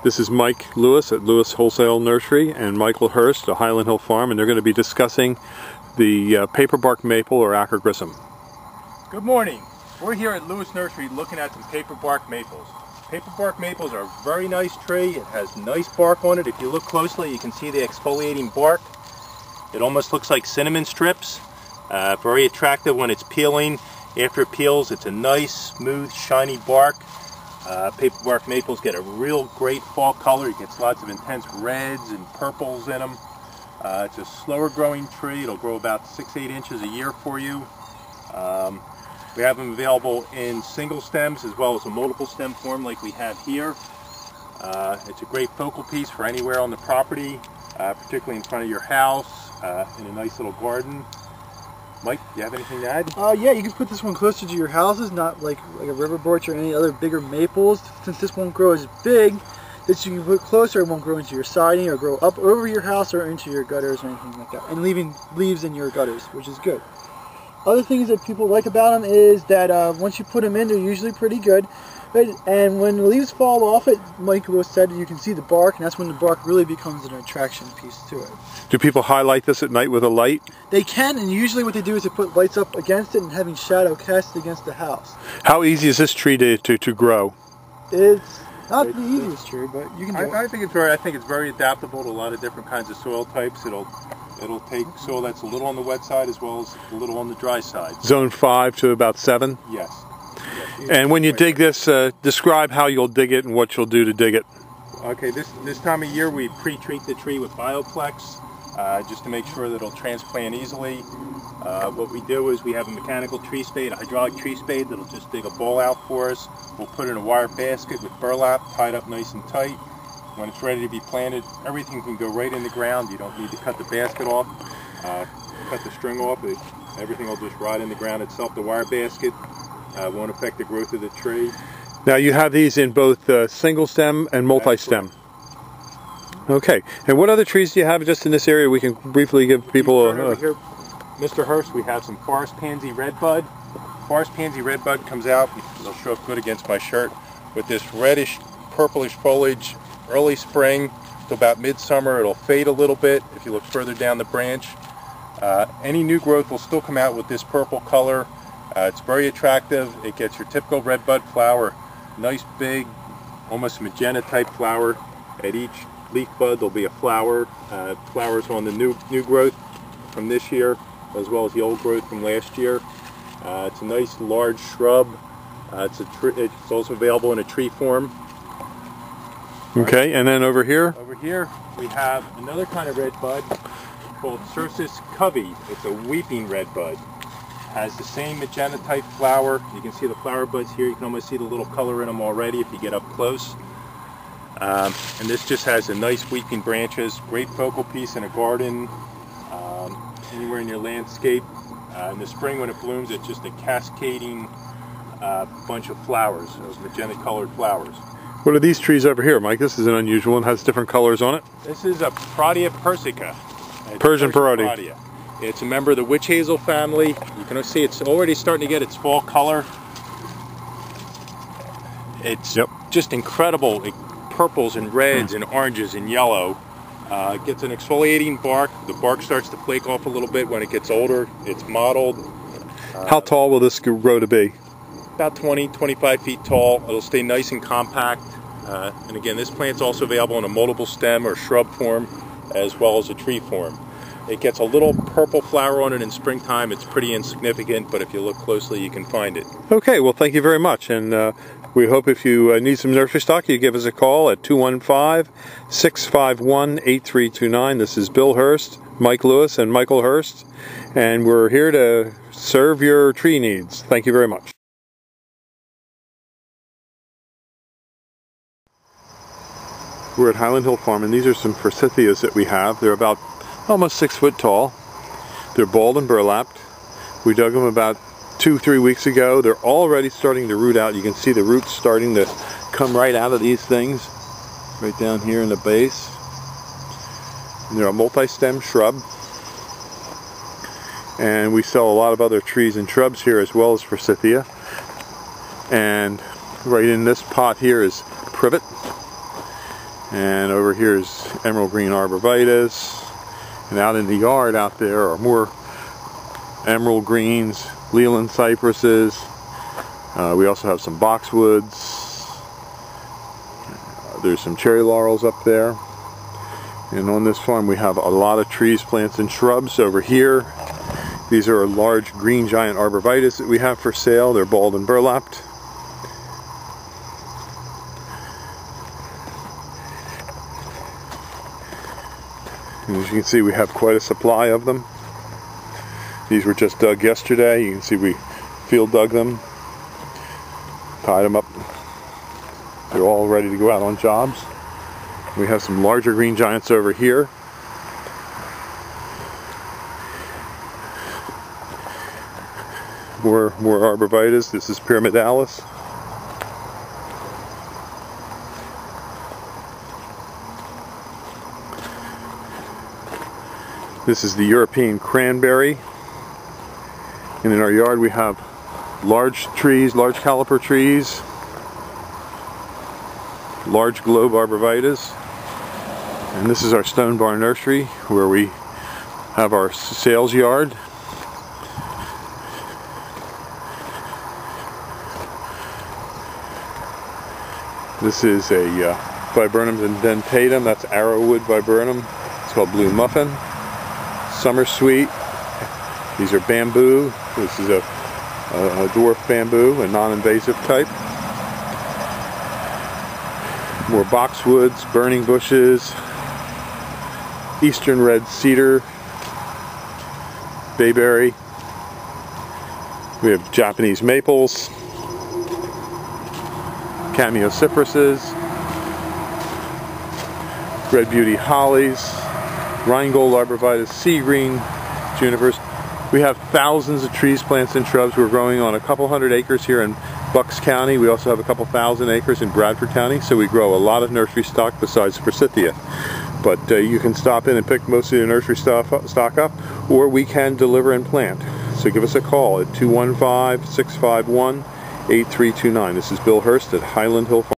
This is Mike Lewis at Lewis Wholesale Nursery and Michael Hurst at Highland Hill Farm, and they're going to be discussing the paperbark maple or Acer grissom. Good morning. We're here at Lewis Nursery looking at some paperbark maples. Paperbark maples are a very nice tree. It has nice bark on it. If you look closely, you can see the exfoliating bark. It almost looks like cinnamon strips. Very attractive when it's peeling. After it peels, it's a nice, smooth, shiny bark. Paperbark maples get a real great fall color. It gets lots of intense reds and purples in them. It's a slower growing tree. It'll grow about 6-8 inches a year for you. We have them available in single stems as well as a multiple stem form like we have here. It's a great focal piece for anywhere on the property, particularly in front of your house, in a nice little garden. Mike, do you have anything to add? Yeah, you can put this one closer to your houses, not like a river birch or any other bigger maples. Since this won't grow as big, that you can put closer, it won't grow into your siding or grow up over your house or into your gutters or anything like that, and leaving leaves in your gutters, which is good. Other things that people like about them is that once you put them in, they're usually pretty good. And when the leaves fall off it, like Lewis said, you can see the bark, and that's when the bark really becomes an attraction piece to it. Do people highlight this at night with a light? They can, and usually what they do is they put lights up against it and having shadow cast against the house. How easy is this tree to grow? It's not the easiest tree, but you can do it. I think it's very adaptable to a lot of different kinds of soil types. It'll take soil that's a little on the wet side as well as a little on the dry side. Zone 5 to about 7? Yes. And when you dig this, describe how you'll dig it and what you'll do to dig it. Okay, this time of year we pre-treat the tree with Bioflex just to make sure that it'll transplant easily. What we do is we have a mechanical tree spade, a hydraulic tree spade that'll just dig a bowl out for us. We'll put it in a wire basket with burlap tied up nice and tight. When it's ready to be planted, everything can go right in the ground. You don't need to cut the basket off, cut the string off. Everything will just rot in the ground itself. The wire basket won't affect the growth of the tree. Now you have these in both single stem and multi-stem. Okay, and what other trees do you have just in this area we can briefly give people over here, Mr. Hurst, we have some forest pansy redbud. Forest pansy redbud comes out, it'll show up good against my shirt, with this reddish purplish foliage early spring to about midsummer. It'll fade a little bit if you look further down the branch. Any new growth will still come out with this purple color. It's very attractive. It gets your typical redbud flower, nice big, almost magenta type flower. At each leaf bud there'll be a flower. Flowers on the new growth from this year as well as the old growth from last year. It's a nice large shrub. It's also available in a tree form. Okay, and then over here? Over here we have another kind of redbud called Cercis covey. It's a weeping redbud. Has the same magenta type flower. You can see the flower buds here. You can almost see the little color in them already if you get up close. And this just has a nice weeping branches. Great focal piece in a garden, anywhere in your landscape. In the spring when it blooms, it's just a cascading bunch of flowers, those magenta colored flowers. What are these trees over here, Mike? This is an unusual one. Has different colors on it. This is a Protea persica. Persian Protea. It's a member of the witch hazel family. You can see it's already starting to get its fall color. It's just incredible. Purples and reds and oranges and yellow. It gets an exfoliating bark. The bark starts to flake off a little bit when it gets older. It's mottled. How tall will this grow to be? About 20-25 feet tall. It'll stay nice and compact. And again, this plant's also available in a multiple stem or shrub form as well as a tree form. It gets a little purple flower on it in springtime. It's pretty insignificant, but if you look closely, you can find it. Okay, well, thank you very much. And we hope if you need some nursery stock, you give us a call at 215-651-8329. This is Bill Hurst, Mike Lewis, and Michael Hurst. And we're here to serve your tree needs. Thank you very much. We're at Highland Hill Farm, and these are some forsythias that we have. They're about almost 6 foot tall. They're balled and burlapped. We dug them about 2-3 weeks ago. They're already starting to root out. You can see the roots starting to come right out of these things, right down here in the base. And they're a multi-stem shrub. And we sell a lot of other trees and shrubs here as well as forsythia. And right in this pot here is privet. And over here is emerald green arborvitae. And out in the yard out there are more emerald greens, Leland cypresses. We also have some boxwoods. There's some cherry laurels up there. And on this farm we have a lot of trees, plants, and shrubs over here. These are large green giant arborvitae that we have for sale. They're balled and burlapped. And as you can see, we have quite a supply of them. These were just dug yesterday. You can see we field dug them, tied them up. They're all ready to go out on jobs. We have some larger green giants over here. More arborvitae. This is pyramidalis. This is the European cranberry. And in our yard we have large trees, large caliper trees, large globe arborvitae. And this is our stone barn nursery where we have our sales yard. This is a viburnum dentatum. That's arrowwood viburnum. It's called blue muffin. Summer sweet. These are bamboo. This is a dwarf bamboo, a non-invasive type. More boxwoods, burning bushes, eastern red cedar, bayberry. We have Japanese maples, cameo cypresses, red beauty hollies, Rheingold arborvitae, sea green junipers. We have thousands of trees, plants, and shrubs we're growing on a couple hundred acres here in Bucks County. We also have a couple thousand acres in Bradford County, so we grow a lot of nursery stock besides forsythia. But you can stop in and pick most of your nursery stock up, or we can deliver and plant. So give us a call at 215-651-8329. This is Bill Hurst at Highland Hill Farm.